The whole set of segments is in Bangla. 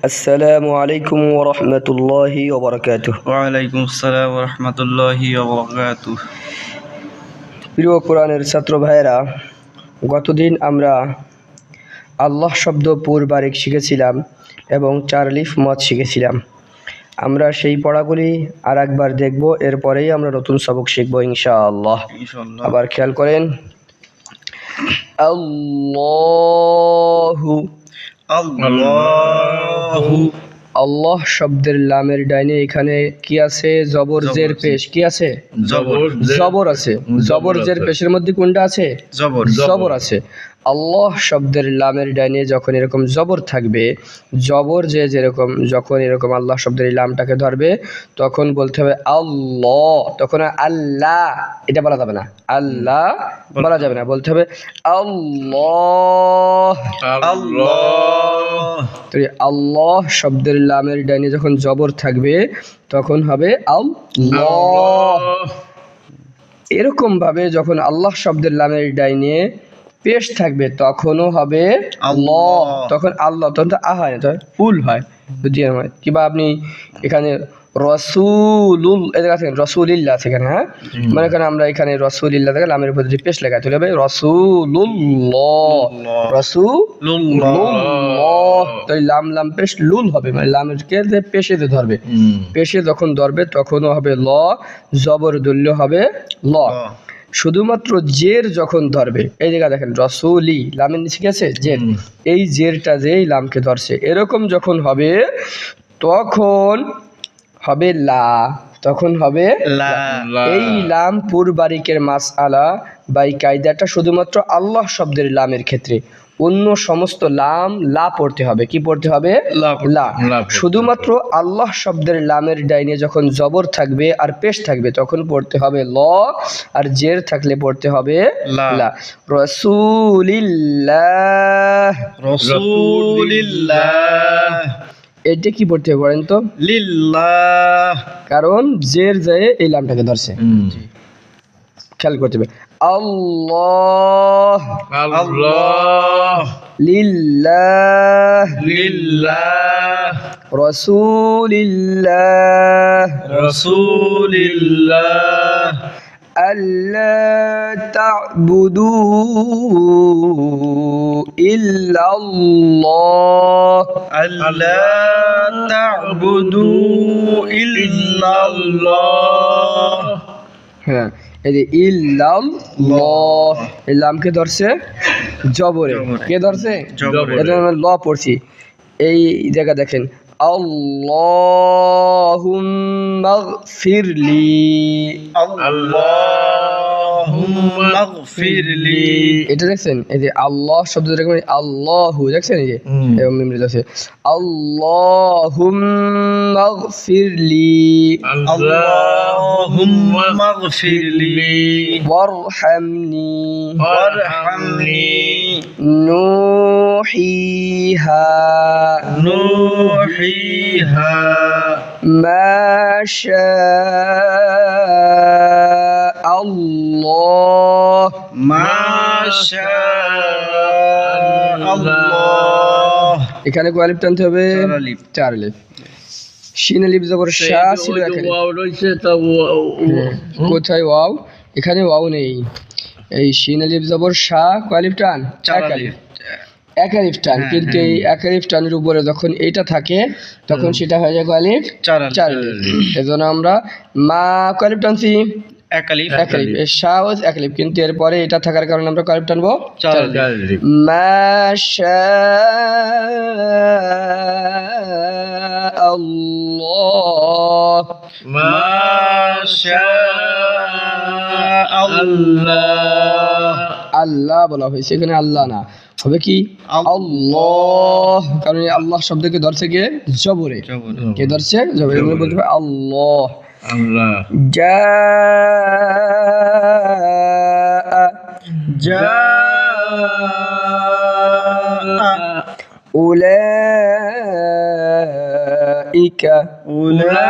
আসসালামু আলাইকুম ওয়া রাহমাতুল্লাহি ওয়া বারাকাতুহু। ওয়ালাইকুম আসসালাম ওয়া রাহমাতুল্লাহি ওয়া বারাকাতুহু। প্রিয় কোরআনের ছাত্র ভাইয়েরা, গতদিন আমরা আল্লাহ শব্দ পূর্বারেক শিখেছিলাম এবং 4 লিফ মত শিখেছিলাম। আমরা সেই পড়াগুলি আর একবার দেখব, এরপরেই আমরা নতুন সবক শিখব ইনশাআল্লাহ। আবার খেয়াল করেন, আল্লাহু আল্লাহু। আল্লাহ শব্দের লামের ডাইনে এখানে কি আছে? জবর জের পেশ। কি আছে? জবর আছে। জবর জের পেশের মধ্যে কোনটা আছে? জবর আছে। আল্লাহ শব্দের লামের ডাইনে যখন এরকম জবর থাকবে, জবর যে যেরকম যখন এরকম আল্লাহ শব্দের লামটাকে ধরবে তখন বলতে হবে আল্লাহ, তখন আল্লাহ এটা বলা যাবে না, আল্লাহ বলা যাবে না, বলতে হবে আল্লাহ। তো আল্লাহ শব্দের লামের ডাইনে যখন জবর থাকবে তখন হবে আল্লাহ। এরকম ভাবে যখন আল্লাহ শব্দের লামের ডাইনে পেশ থাকবে তখনও হবে আল্লাহ, তখন আল্লাহ, তখন তো আহ হয় না, ফুল হয় যদি হয়। কিংবা আপনি এখানে রসুলুল দেখেন, রসুলিল্লাহ আছে এখানে, হ্যাঁ, মনে করেন আমরা এখানে রসুলিল্লাহ থেকে লামের উপর যদি পেশ লেখা তাহলে হবে রসুলুল্লাহ, রসুলুল্লাহ। তাই লাম লাম পেশ লুল হবে, মানে লামের কে পেশে ধরবে, পেশে যখন ধরবে তখনও হবে ল, জবর দুল্য হবে ল। শুধুমাত্র জের যখন ধরবে, এই জায়গা দেখেন রসুলি লামের নিচে গেছে জের, এই জেরটা যেই লামকে ধরছে এরকম যখন হবে তখন হবে লা, তখন হবে লা। এই লাম পূর্বারিকের মাসআলা বা এই কায়দাটা শুধুমাত্র আল্লাহ শব্দের লামের ক্ষেত্রে। অন্য সমস্ত লাম লা পড়তে হবে। কি পড়তে হবে? লা। শুধুমাত্র আল্লাহ শব্দের লামের ডাইনে যখন জবর থাকবে আর পেশ থাকবে তখন পড়তে হবে ল, আর জের থাকলে পড়তে হবে লা। রাসূলিল্লাহ, রাসূলিল্লাহ। এটা কি পড়তে হবে বলেন তো? লিল্লাহ, কারণ জের যায় এই লামটাকে ধরছে। খেয়াল করতে হবে। আল্লাহ, আল্লাহ, লিল্লাহ, লিল্লাহ, রাসূলিল্লাহ, রাসূলিল্লাহ। আল্লা তা'বুদু ইল্লাল্লাহ, আল্লাহ তা'বুদু ইল্লাল্লাহ। হ্যাঁ, এই যে ইল্লাল্লাহ এই লামকে ধরছে জবরে। কে ধরছে? এটা আমরা ল পড়ছি। এই জায়গা দেখেন আল্লাহুম্মা গফিরলি, আল্লাহুম্মা গফিরলি। এটা দেখছেন, এই যে আল্লাহ শব্দ এরকম আল্লাহু দেখছেন, এই যে এরকম মিমরি আছে আল্লাহুম্মা গফিরলি, আল্লাহুম্মা গফিরলি ওয়ারহামনি, ওয়ারহামনি নুহিহা, নুহিহা মা শাআল্লাহ, মা শাআল্লাহ। এখানে কয় আলিফ টানতে হবে? 4 আলিফ। শিন আলিফ জবর শা ছিল এখানে। কোথায় ওয়াও? এখানে ওয়াও নেই। এই শিন আলিফ জবর শা কয় আলিফ টান? 1 আলিফ। 1 আলিফ টান, কিন্তু এই 1 আলিফ টানের উপরে যখন এইটা থাকে তখন সেটা হয়ে যায় কয় আলিফ? 4 আলিফ। এজন্য আমরা মা কয় আলিফ টানছি? 1 আলিফ। 1 আলিফ। এই শা ও 1 আলিফ, কিন্তু এরপরে এটা থাকার কারণে আমরা কয় আলিফ টানবো? 4 আলিফ। মা শাআল্লাহ, মা শাআল্লাহ। আল্লাহ বলা হয়েছে, এখানে আল্লাহ না, হবে কি আল্লাহ, কারণ এই আল্লাহ শব্দকে ধরছে কে? জবরে। কে ধরছে? জবরে। এগুলো বলতে হবে আল্লাহ। উলাইকা, উলাইকা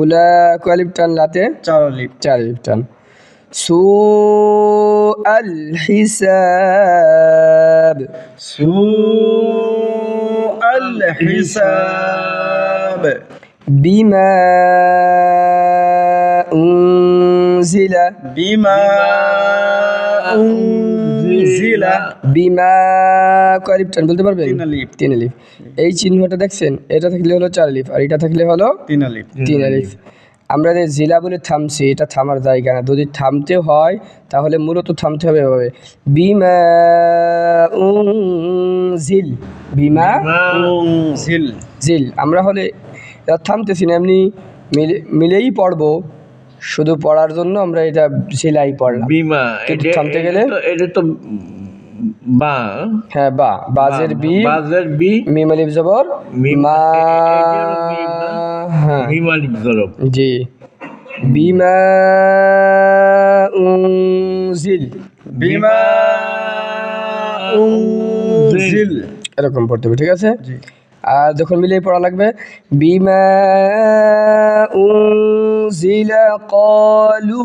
উলা কয় আলিফ টান? লাতে 4 আলিফ টান। সুআল হিসাব, الحساب বিমা উনজিলা بما أنزل বিমা কয় টান বলতে পারবেন? 3 আলিফ 3 আলিফ। এই চিহ্নটা দেখছেন, এটা থাকলে হলো 4 আলিফ, আর এটা থাকলে হলো 3 আলিফ 3 আলিফ। আমরা যে জিলা বলে থামছি, এটা থামার জায়গা না। যদি থামতে হয় তাহলে মূলত থামতে হবে এভাবে, বিমা উনজিল, বিমা أنزل জিল। আমরা হলে এটা থামতেছি না, এমনি মিলেই পড়বো, শুধু পড়ার জন্য আমরা এটা জিলাই পড়লাম। বিমা কিন্তু থামতে গেলে এটা তো বা হ্যাঁ বা, বাজের বি, বাজার বি মিম আলিফ জবর মিম, মা, এটারও মিম না? হ্যাঁ বিমালিক জরব জি, বিমা উনজিল, بما أنزل এরকম পড়তে হবে, ঠিক আছে? জি আর যখন মিলিয়ে পড়া লাগবে, বিমা উনজিলা ক্বালু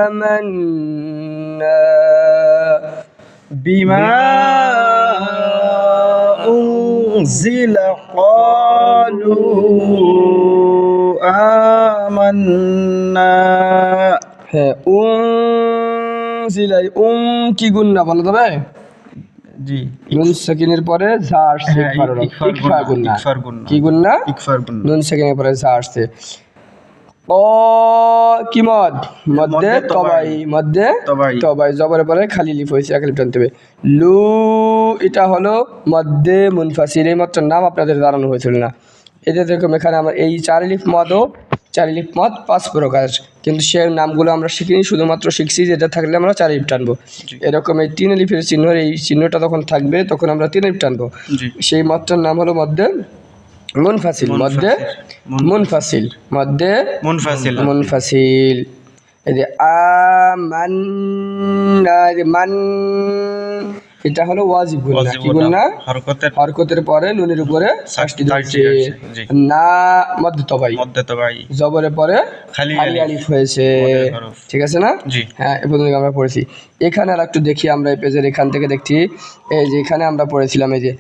আমান্না, بما أنزل قالوا آمنا হ্যাঁ উনজিলাই কি গুন্না বলা যাবে? জি নুন সাকিনের পরে যা আসছে হ্যাঁ, ইকফা গুন্না। ইকফার গুন্না। কি গুন্না? ইকফার গুন্না নুন সাকিনের পরে যা আসছে। ও কি মদ? মধ্যে তবাই, মধ্যে তবাই। তবাই, জবরের পরে খালি লিফ হয়েছে, এক লিফ টানতে হবে। লু, এটা হলো মধ্যে মুনফাসিল, এই মাত্র নাম আপনাদের জানানো হয়েছিল না। এতে দেখুন এখানে আমার এই 4 লিফ মদও, 4 লিফ মদ 5 প্রকার, কিন্তু সে নামগুলো আমরা শিখিনি, শুধুমাত্র শিখছি যেটা থাকলে আমরা 4 লিফ টানবো। এরকম এই 3 লিফের চিহ্ন, এই চিহ্নটা তখন থাকবে তখন আমরা 3 লিফ টানবো। জি সেই মদটার নাম হলো মধ্যে মুনফাসিল, মধ্যে মুনফাসিল, মধ্যে মুনফাসিল মুনফাসিল। এই যে আমান্না, এই যে মান, এটা হলো ওয়াজিব গুন্না। কি গুন্না? হরকতের হরকতের পরে নুনের উপরে 6টি ধরছে। জি। না মধ্যে তবাই, মধ্যে তবাই জবরের পরে খালি খালি আলিফ হয়েছে, মদের হরফ। ঠিক আছে না? জি হ্যাঁ, এ পর্যন্ত আমরা পড়েছি। এখানে আর একটু দেখি আমরা এই পেজের এখান থেকে দেখছি, এই যে এখানে আমরা পড়েছিলাম, এই যে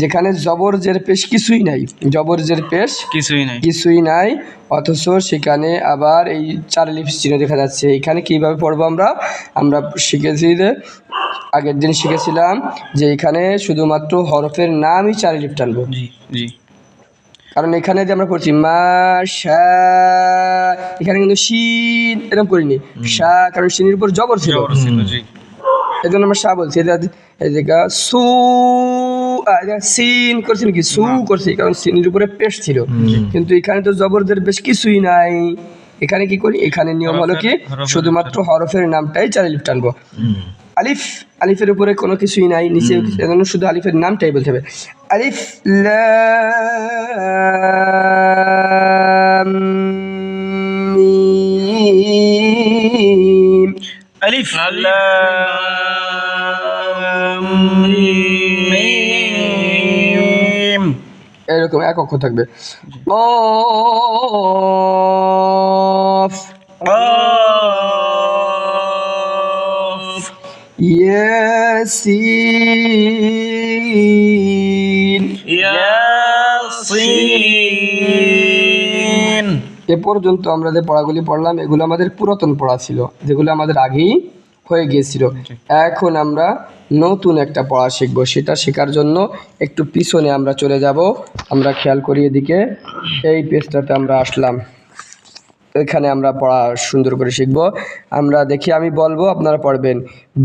যেখানে জবর জের পেশ কিছুই নাই, জবর জের পেশ কিছুই নাই কিছুই নাই, অথচ সেখানে আবার এই 4 লিফ চিহ্ন দেখা যাচ্ছে। এখানে কিভাবে পড়বো আমরা? আমরা শিখেছি যে আগের দিন শিখেছিলাম যে এখানে শুধুমাত্র হরফের নামই 4 লিফ টানবো, জি জি কারণ এখানে যে আমরা করছি মা শা, এখানে কিন্তু শিন এরকম করিনি, শা, কারণ শিনের উপর জবর ছিল, জবর ছিল জি এই জন্য আমরা শা বলছি। এই জায়গা সু, সিন করছি নাকি সু করছি, কারণ সিনের উপরে পেশ ছিল, কিন্তু এখানে তো জবরদের বেশ কিছুই নাই। এখানে কি করি? এখানে নিয়ম হলো কি শুধুমাত্র হরফের নামটাই 4 লিফ টানবো। আলিফ, আলিফের উপরে কোনো কিছুই নাই, নিচে এজন্য শুধু আলিফের নামটাই বলতে হবে। আলিফ লাম মিম, আলিফ লাম মিম এরকম এক অক্ষর থাকবে। কফ, قاف ইয়াসিন। ইয়াসিন এ পর্যন্ত আমরা যে পড়াগুলি পড়লাম এগুলো আমাদের পুরাতন পড়া ছিল, যেগুলো আমাদের আগেই হয়ে গিয়েছিল। এখন আমরা নতুন একটা পড়া শিখবো, সেটা শেখার জন্য একটু পিছনে আমরা চলে যাব। আমরা খেয়াল করি এদিকে, এই পেজটাতে আমরা আসলাম, এখানে আমরা পড়া সুন্দর করে শিখবো। আমরা দেখি, আমি বলবো আপনারা পড়বেন।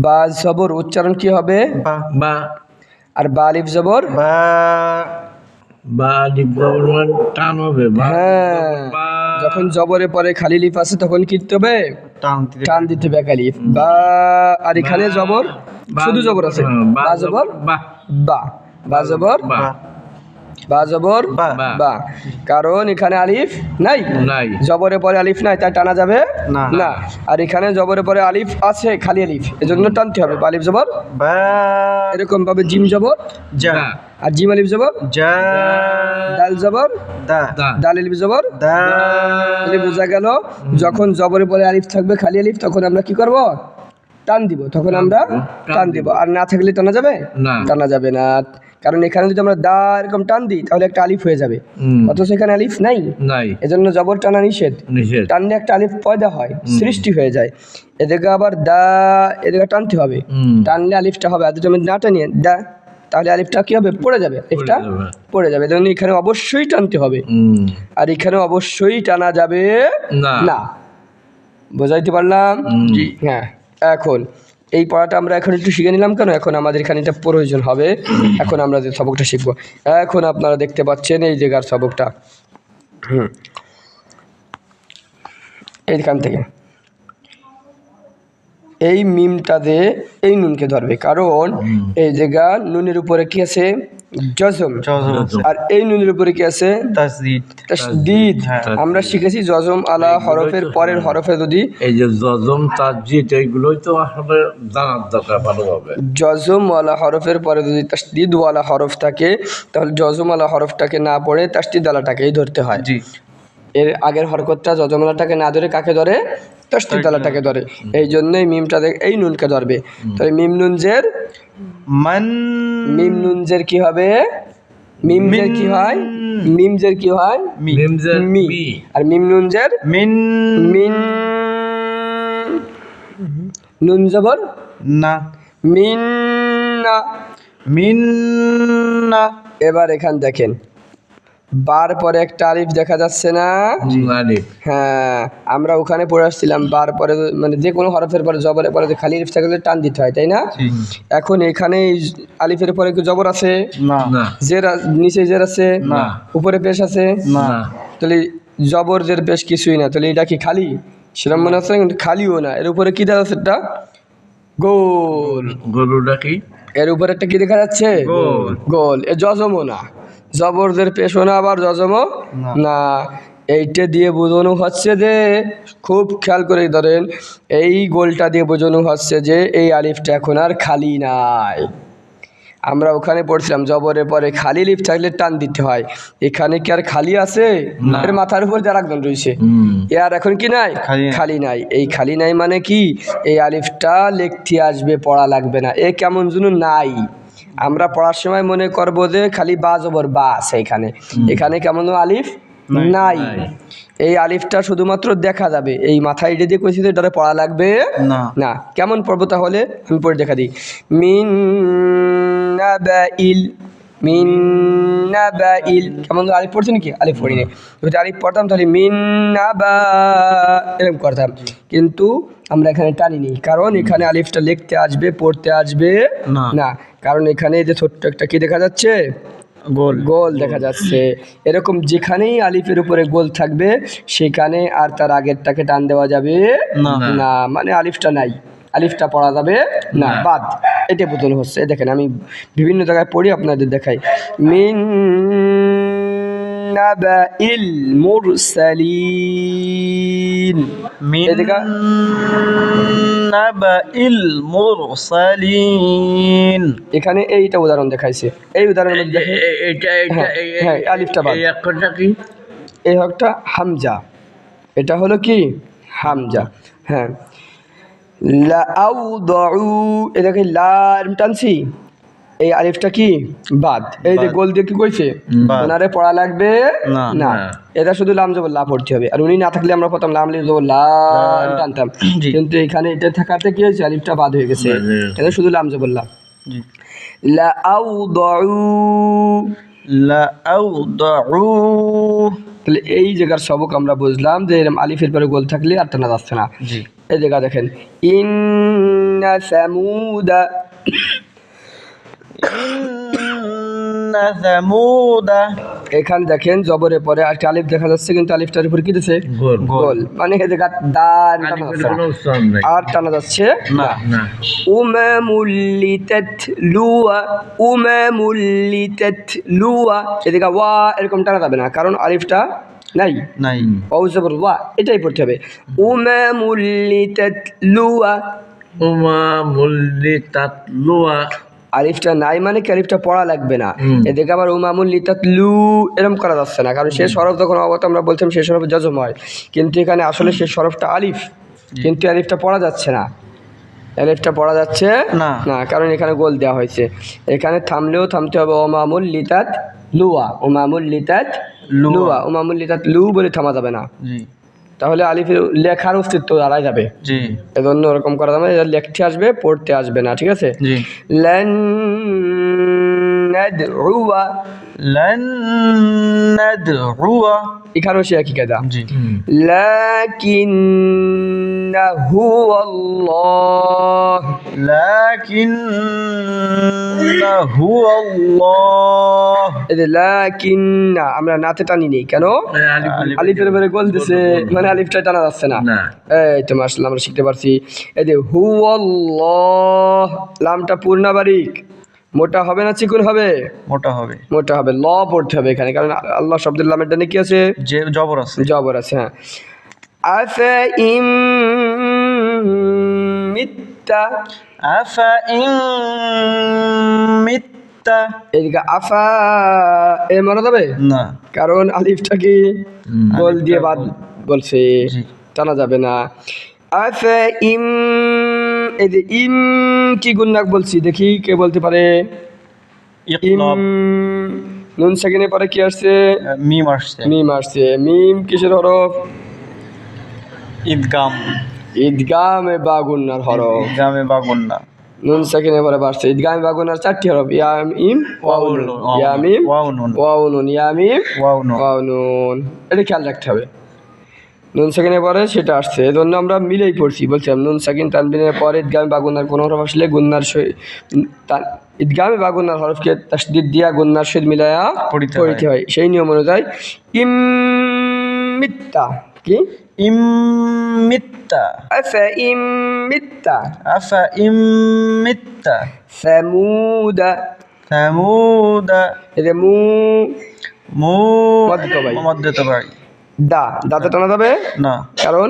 বা জবর উচ্চারণ কি হবে? বা বা আর বা আলিফ জবর, বা বা লিপ জবর টান হবে বা হ্যাঁ, বা যখন জবরের পরে খালি লিফ আছে তখন কি দিতে হবে? টান দিতে টান দিতে হবে একালিফ বা। আর এখানে জবর, শুধু জবর আছে, বা জবর বা বা, বা জবর বা বা জবর বা বা, কারণ এখানে আলিফ নাই, নাই জবরের পরে আলিফ নাই, তাই টানা যাবে না। না। আর এখানে জবরের পরে আলিফ আছে, খালি আলিফ, এজন্য টানতে হবে। বা আলিফ জবর, বা এরকম ভাবে জিম জবর, যা আর জিম আলিফ জবর, যা দাল জবর, দা দা দাল আলিফ জবর। দা তাহলে বোঝা গেল যখন জবরের পরে আলিফ থাকবে খালি আলিফ, তখন আমরা কি করব? টান দিব, তখন আমরা টান দিব। আর না থাকলে টানা যাবে না। টানা যাবে না, কারণ এখানে যদি আমরা দা এরকম টান দিই তাহলে একটা আলিফ হয়ে যাবে, অথচ এখানে আলিফ নাই, নাই, এজন্য জবর টানা নিষেধ। নিষেধ। টানলে একটা আলিফ পয়দা হয়, সৃষ্টি হয়ে যায়। এদিকে আবার দা, এদিকে টানতে হবে, টানলে আলিফটা হবে। আর যদি আমি না টানিয়ে দা, তাহলে আলিফটা কি হবে? পড়ে যাবে, আলিফটা পড়ে যাবে। এজন্য এখানে অবশ্যই টানতে হবে, আর এখানে অবশ্যই টানা যাবে না। বোঝাইতে পারলাম? হ্যাঁ। এখন এই পড়াটা আমরা এখন একটু শিখে নিলাম, কেন এখন আমাদের এখানে এটা প্রয়োজন হবে। এখন আমরা যে সবকটা শিখবো, এখন আপনারা দেখতে পাচ্ছেন এই জায়গার সবকটা, এইখান থেকে এই মিমটা দিয়ে এই নুনকে ধরবে, কারণ এই জায়গা নুনের উপরে কি আছে? জজম। আর এই নুনের উপরে কি আছে? তাসদীদ। তাসদীদ। আমরা শিখেছি জজম আলা হরফের পরের হরফে যদি এই যে জজম তাসদীদ এইগুলোই তো আসলে জানার দরকার ভালোভাবে। জজম ওয়ালা হরফের পরে যদি তাসদীদ ওয়ালা হরফ থাকে, তাহলে জজম ওয়ালা হরফটাকে না পড়ে তাসদীদ ওয়ালাটাকেই ধরতে হয়। জি। এর আগের হরকতটা জজম ওয়ালাটাকে না ধরে কাকে ধরে? তাসদীদ ওয়ালাটাকে ধরে। এই জন্যই মিমটা এই নুনকে ধরবে। তাহলে মিম নুন জের মান। মিম নুন জের কি হবে? মিম জের কি হয়? মিম জের কি হয়? মিম জের মি। আর মিম নুন জের মিন। মিন। নুন জবর না। মিন না। মিন না। এবার এখান দেখেন, বার পরে একটা আলিফ দেখা যাচ্ছে না? আলিফ। হ্যাঁ, আমরা ওখানে পড়ে আসছিলাম বার পরে মানে যে কোনো হরফের পরে জবরের পরে যে খালি আলিফ থাকলে টান দিতে হয়, তাই না? এখন এখানে এই আলিফের পরে কি জবর আছে? না। জের নিচে জের আছে? না। উপরে পেশ আছে? না। তাহলে জবর জের পেশ কিছুই না, তাহলে এটা কি খালি? সেরকম মনে হচ্ছে, কিন্তু খালিও না। এর উপরে কি দেখা যাচ্ছে? একটা গোল। গরুটা কি? এর উপরে একটা কি দেখা যাচ্ছে? গোল। গোল। এ জজমও না, জবরদের পেশও না, আবার জজমও না। এইটা দিয়ে বোঝানো হচ্ছে যে, খুব খেয়াল করে ধরেন, এই গোলটা দিয়ে বোঝানো হচ্ছে যে এই আলিফটা এখন আর খালি নাই। আমরা ওখানে পড়ছিলাম জবরের পরে খালি লিফ থাকলে টান দিতে হয়, এখানে কি আর খালি আছে? এর মাথার উপর যার একজন রয়েছে, এ আর এখন কি নাই? খালি নাই। এই খালি নাই মানে কি? এই আলিফটা লিখতে আসবে, পড়া লাগবে না। এ কেমন যেন নাই, আমরা পড়ার সময় মনে করবো যে খালি বা জবর বা আছে এখানে, এখানে কেমন আলিফ নাই। এই আলিফটা শুধুমাত্র দেখা যাবে, এই মাথায় এটা দিয়ে কইছি যে এটারে পড়া লাগবে না। কেমন পড়বো তাহলে? আমি পড়ে দেখা দিই। মিন নাবাইল, মিন নাবাইল। কেমন আলিফ পড়ছি নাকি? আলিফ পড়ি না। যদি আলিফ পড়তাম তাহলে মিন নাবা এরকম করতাম, কিন্তু আমরা এখানে টানিনি, কারণ এখানে আলিফটা লিখতে আসবে, পড়তে আসবে না। কারণ এখানে যে ছোট্ট একটা কি দেখা যাচ্ছে? গোল। গোল দেখা যাচ্ছে। এরকম যেখানেই আলিফের উপরে গোল থাকবে সেখানে আর তার আগেরটাকে টান দেওয়া যাবে না, মানে আলিফটা নাই, আলিফটা পড়া যাবে না, বাদ। এটা বোঝানো হচ্ছে। দেখেন আমি বিভিন্ন জায়গায় পড়ি, আপনাদের দেখাই। মিন নাবাইল মুরসালিন। মিন নাবাইল মুরসালিন। এখানে এইটা উদাহরণ দেখাইছে, এই উদাহরণের মধ্যে হ্যাঁ আলিফটা বাদ। এই অক্ষরটা কি? এই হকটা হামজা, এটা হলো কি? হামজা। হ্যাঁ, লাউদউ, এটাকে লাম টানছি, এই আলিফটা কি? বাদ। এই যে গোল দিয়ে কি কইছে? ওনারে পড়া লাগবে না, এটা শুধু লাম জবর লা পড়তে হবে। আর উনি না থাকলে আমরা প্রথম লাম লিখে জবর লা টানতাম, কিন্তু এখানে এটা থাকাতে কি হয়েছে? আলিফটা বাদ হয়ে গেছে, এটা শুধু লাম জবর লা। লাউদউ, লাউদউ। তাহলে এই জায়গার সবক আমরা বুঝলাম যে এরকম আলিফের পরে গোল থাকলে আর টানা যাচ্ছে না। এই জায়গা দেখেন, ইন্না সামুদা, ইন্না সামুদা। এখানে দেখেন জবরের পরে একটা আলিফ দেখা যাচ্ছে, কিন্তু আলিফটার উপর কি দিছে? গোল। মানে এই জায়গা দার টানা যাচ্ছে না, আর টানা যাচ্ছে না। উমামুল্লিতাতলুয়া, উমামুল্লিতাতলুয়া, এই জায়গা ওয়া এরকম টানা যাবে না, কারণ আলিফটা নাই। ওয়া জবর ওয়া, এটাই পড়তে হবে। উমামুল্লিতাতলুয়া, উমামুল্লিতাতলুয়া, আলিফটা নাই মানে কি আলিফটা পড়া লাগবে না। এদিকে আবার উমামুল্লিতাতলু এরকম করা যাচ্ছে না, কারণ শেষ হরফ যখন অবত আমরা বলছিলাম শেষ হরফে জজম হয়, কিন্তু এখানে আসলে শেষ হরফটা আলিফ, কিন্তু আলিফটা পড়া যাচ্ছে না। আলিফটা পড়া যাচ্ছে না। না, কারণ এখানে গোল দেওয়া হয়েছে। এখানে থামলেও থামতে হবে ওমামুল লিতাত লুয়া, ওমামুল লিতাত লুয়া, ওমামুল লিতাত লু বলে থামা যাবে না, জি তাহলে আলিফের লেখার অস্তিত্ব হারাই যাবে। জি এজন্য ওরকম করা যাবে না, এটা লিখতে আসবে পড়তে আসবে না, ঠিক আছে? জি। লান নাদউয়া, লান নাদউয়া, এখানেও সে একই কায়দা। জি লাকিন্নাহু আল্লাহ, লাকিন্নাহু আল্লাহ, এই যে লাকিন্না আমরা নাতে টানি নেই কেন? আলিফের উপরে গোল দিছে, মানে আলিফটা টানা যাচ্ছে না। না এই তো মাশাআল্লাহ আমরা শিখতে পারছি। এই যে হু আল্লাহ, লামটা পূর্ণ বারিক, মোটা হবে না চিকুন হবে? মোটা হবে, মোটা হবে। ল পড়তে হবে এখানে, কারণ আল্লাহ শব্দের লামের ডানে কি আছে? যে জবর আছে। জবর আছে, হ্যাঁ। আফা ইম মিত্তা, আফা ইন মিত্তা, এদিকে আফা এ মনে যাবে না কারণ আলিফটা কি গোল দিয়ে বাদ বলছে, জি। টানা যাবে না। আফা ইম, এই যে ইম কি গুণনাক বলছি, দেখি কে বলতে পারে? ইম, ইকলাব, নুন সেকেন্ডের পরে কি আসছে? মিম আসছে। মিম আসছে। মিম কিসের হরফ? ঈদগাম, ঈদগামে বা গুণনার হরফ। ঈদগামে বা গুন্না। নুন সেকেন্ডের পরে বাড়ছে, ঈদগামে বা গুণনার 4টি হরফ, ইয়া মিম ওয়াও নুন, ইয়া মিম ওয়াও নুন, ওয়াও নুন, ইয়া মিম ওয়াও নুন। ওয়াও নুন, এটা খেয়াল রাখতে হবে। নুন সেকেন্ডের পরে সেটা আসছে, এজন্য আমরা মিলেই পড়ছি। বলছিলাম নুন সেকেন্ড তানবিনের পরে ঈদগামে বা গুণনার কোনো হরফ আসলে গুণনার ঈদগামে বা গুণনার হরফকে তাসদীদ দিয়া গুণনার সহিত মিলায়া পড়িতে পড়িতে হয়, সেই নিয়ম অনুযায়ী। ইম মিত্তা কি? ইম মিত্তা, আফা ইম মিত্তা আফা ইম মিত্তা, সামুদা, সামুদা, এটা মু মধ্যে মধ্যে তো ভাই। ভাই, দাঁতে টানা যাবে না কারণ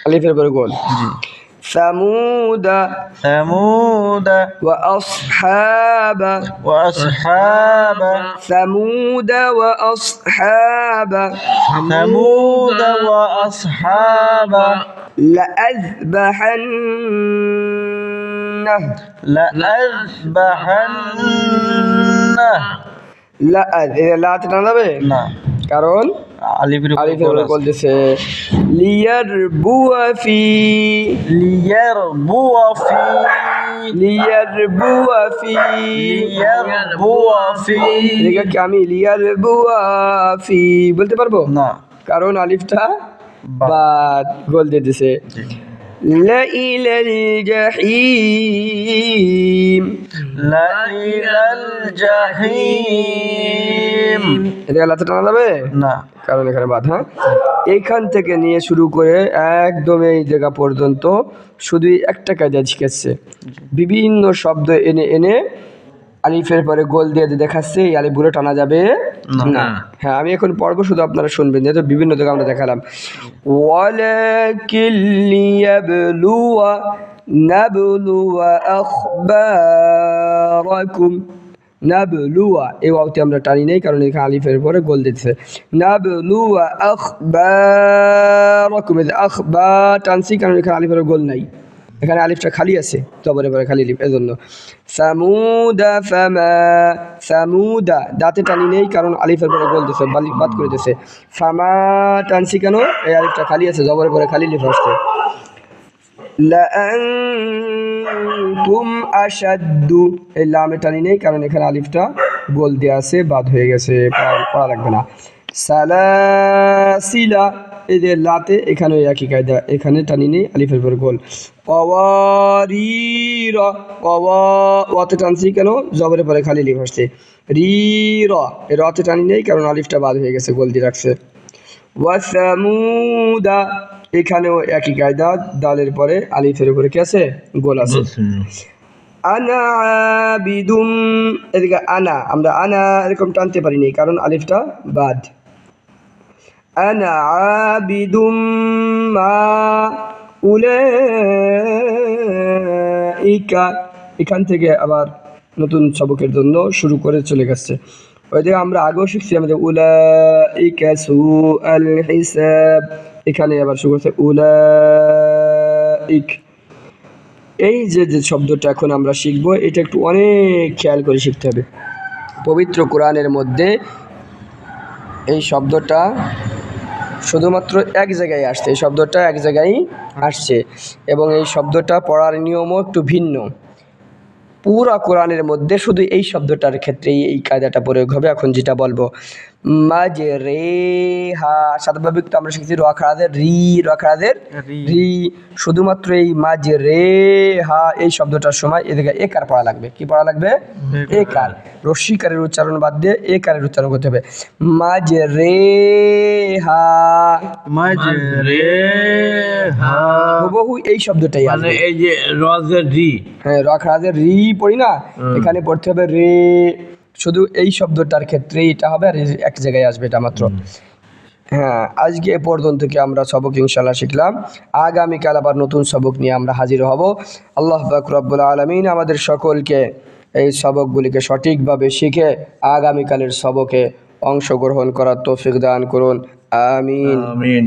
আলিফের পরে গোল। জি। সামুদা সামুদা ওয়া আসহাবা, ওয়া আসহাবা, সামুদা ওয়া আসহাবা, সামুদা ওয়া আসহাবা, লাআযবাহান্না, লাআযবাহান্না, লাতে টানা যাবে না কারণ আলিফের আলিফের উপরে উপরে গোল দিছে। লিয়ারবুয়া ফি, লিয়ারবুয়া ফি, লিয়ারবুয়া ফি, লিয়ারবুয়া ফি, এদিকে কি আমি লিয়ারবুয়া ফি বলতে পারবো? না কারণ আলিফটা বা। বাদ গোল দিয়ে দিছে। লাইলাল জাহিম, লাইলাল জাহিম, এদিকে লাতে টানা যাবে না কারণ এখানে বাদ। হ্যাঁ, এইখান থেকে নিয়ে শুরু করে একদম এই জায়গা পর্যন্ত শুধু একটা কায়দা শিখেছে, বিভিন্ন শব্দ এনে এনে আলিফের পরে গোল দিয়ে দিয়ে দেখাচ্ছে এই আলিফগুলো টানা যাবে না। হ্যাঁ, আমি এখন পড়বো, শুধু আপনারা শুনবেন, যেহেতু বিভিন্ন জায়গায় আমরা দেখালাম। ওয়ালাকিন লিয়াবলুয়া নাবলুয়া আখবারাকুম, নাবলুয়া এই ওয়াওতে আমরা টানি নেই কারণ এখানে আলিফের পরে গোল দিতেছে। নাবলুয়া আখবারাকুম, এই যে আখবার টানছি কারণ এখানে আলিফের গোল নাই, এখানে আলিফটা খালি আছে, জবরের পরে খালি আলিফ, এজন্য। সামুদা ফামা, সামুদা দাঁতে টানি নেই কারণ আলিফের পরে গোল দিছে, বাদ করে দিছে। ফামা টানছি কেন? এই আলিফটা খালি আছে, জবরের পরে খালি আলিফ আসছে। লাআনতুম আশাদ্দু, এই লামে টানি নেই কারণ এখানে আলিফটা গোল দেওয়া আছে, বাদ হয়ে গেছে, পড়া লাগবে না। সালাসিলা, এই যে লাতে এখানে একই কায়দা, এখানে টানি নেই আলিফের পর গোল। কওয়ারিরা, ওয়াতে টানছি কেন? জবরের পরে খালি আলিফ আসছে। রিরা, এর ওয়াতে টানি নেই কারণ আলিফটা বাদ হয়ে গেছে, গোল দিয়ে রাখছে। ওয়াসামুদা, এখানেও একই কায়দা, দালের পরে আলিফের উপরে কি আছে? গোল আছে। আনা আবিদুম, এদিকে আনা আমরা আনা এরকম টানতে পারিনি কারণ আলিফটা বাদ। আনা আবিদুম মা উলাইকা, এখান থেকে আবার নতুন সবকের জন্য শুরু করে চলে গেছে। ওই যে আমরা আগেও শিখছি আমাদের উলাইকা সুআল হিসাব, এখানে আবার শুরু করছে উলাইক। এই যে যে শব্দটা এখন আমরা শিখবো, এটা একটু অনেক খেয়াল করে শিখতে হবে। পবিত্র কোরআনের মধ্যে এই শব্দটা শুধুমাত্র এক জায়গায় আসছে, এই শব্দটা এক জায়গায় আসছে, এবং এই শব্দটা পড়ার নিয়মও একটু ভিন্ন। পুরা কোরআনের মধ্যে শুধু এই শব্দটার ক্ষেত্রেই এই কায়দাটা প্রয়োগ হবে। এখন যেটা বলবো, মাজরেহা, স্বাভাবিক তো আমরা শিখেছি রখাদের রি, রখাদের রি, শুধুমাত্র এই মাজরেহা এই শব্দটার সময় এদিকে একার পড়া লাগবে। কি পড়া লাগবে? একার। রস্যিকারের উচ্চারণ বাদ দিয়ে একারের উচ্চারণ করতে হবে। মাজরেহা, মাজরেহা, হুবহু এই শব্দটাই মানে আসবে। এই যে রজের রি, হ্যাঁ, রখাদের রি পড়ি না, এখানে পড়তে হবে রে। শুধু এই শব্দটার ক্ষেত্রে এটা হবে, আর এক জায়গায় আসবে এটা মাত্র। হ্যাঁ, আজকে এ পর্যন্ত কি আমরা সবক ইনশাআল্লাহ শিখলাম। আগামীকাল আবার নতুন সবক নিয়ে আমরা হাজির হব। আল্লাহ পাক রব্বুল আলামিন আমাদের সকলকে এই সবকগুলিকে সঠিকভাবে শিখে আগামীকালের সবকে অংশগ্রহণ করার তৌফিক দান করুন। আমিন। আমিন।